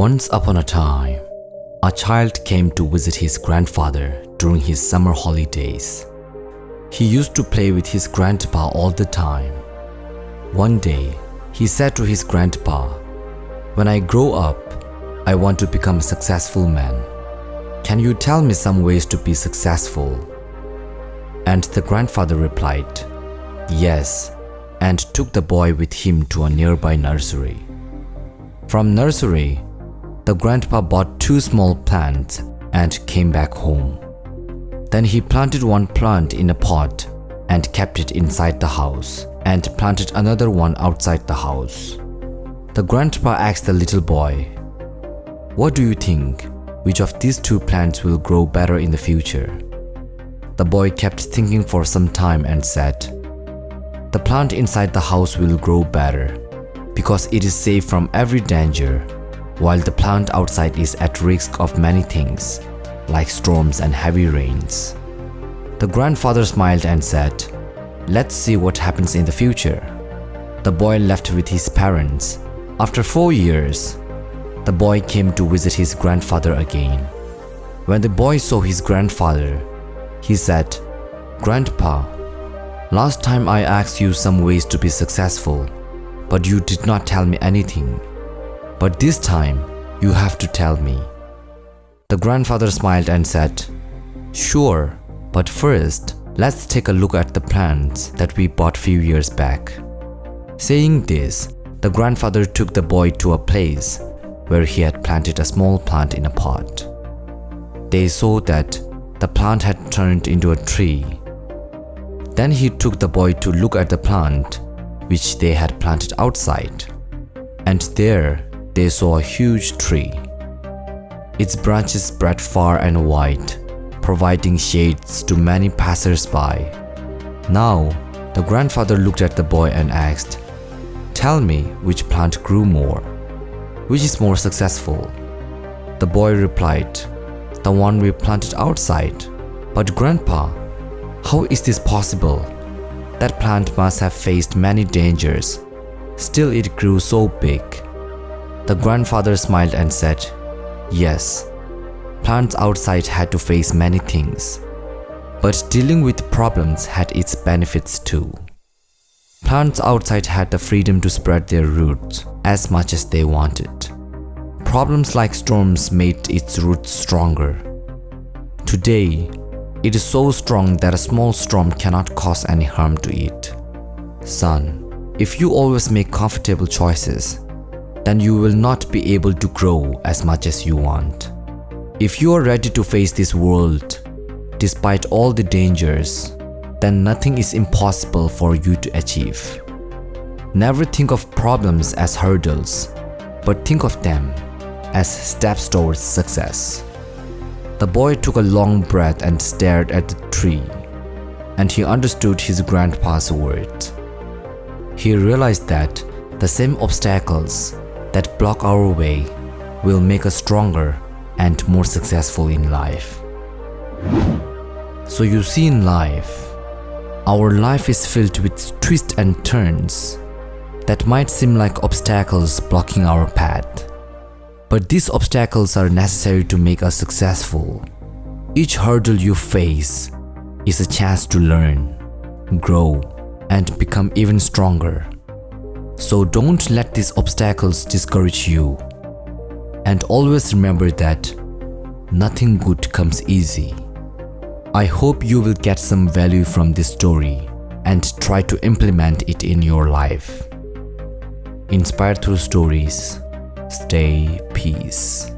Once upon a time, a child came to visit his grandfather during his summer holidays. He used to play with his grandpa all the time. One day, he said to his grandpa, "When I grow up, I want to become a successful man. Can you tell me some ways to be successful?" And the grandfather replied, "Yes," and took the boy with him to a nearby nursery. From nursery, the grandpa bought 2 small plants and came back home. Then he planted one plant in a pot and kept it inside the house and planted another one outside the house. The grandpa asked the little boy, "What do you think? Which of these 2 plants will grow better in the future?" The boy kept thinking for some time and said, "The plant inside the house will grow better because it is safe from every danger, while the plant outside is at risk of many things, like storms and heavy rains." The grandfather smiled and said, "Let's see what happens in the future." The boy left with his parents. After 4 years, the boy came to visit his grandfather again. When the boy saw his grandfather, he said, "Grandpa, last time I asked you some ways to be successful, but you did not tell me anything. But this time, you have to tell me." The grandfather smiled and said, "Sure, but first, let's take a look at the plants that we bought few years back." Saying this, the grandfather took the boy to a place where he had planted a small plant in a pot. They saw that the plant had turned into a tree. Then he took the boy to look at the plant which they had planted outside, and there they saw a huge tree. Its branches spread far and wide, providing shades to many passers-by. Now, the grandfather looked at the boy and asked, "Tell me which plant grew more. Which is more successful?" The boy replied, "The one we planted outside." "But Grandpa, how is this possible? That plant must have faced many dangers. Still it grew so big." The grandfather smiled and said, "Yes, plants outside had to face many things, but dealing with problems had its benefits too. Plants outside had the freedom to spread their roots as much as they wanted. Problems like storms made its roots stronger. Today, it is so strong that a small storm cannot cause any harm to it. Son, if you always make comfortable choices, then you will not be able to grow as much as you want. If you are ready to face this world, despite all the dangers, then nothing is impossible for you to achieve. Never think of problems as hurdles, but think of them as steps towards success." The boy took a long breath and stared at the tree, and he understood his grandpa's words. He realized that the same obstacles that block our way will make us stronger and more successful in life. So you see, in life, our life is filled with twists and turns that might seem like obstacles blocking our path. But these obstacles are necessary to make us successful. Each hurdle you face is a chance to learn, grow, and become even stronger. So don't let these obstacles discourage you. And always remember that nothing good comes easy. I hope you will get some value from this story and try to implement it in your life. Inspired through stories. Stay peace.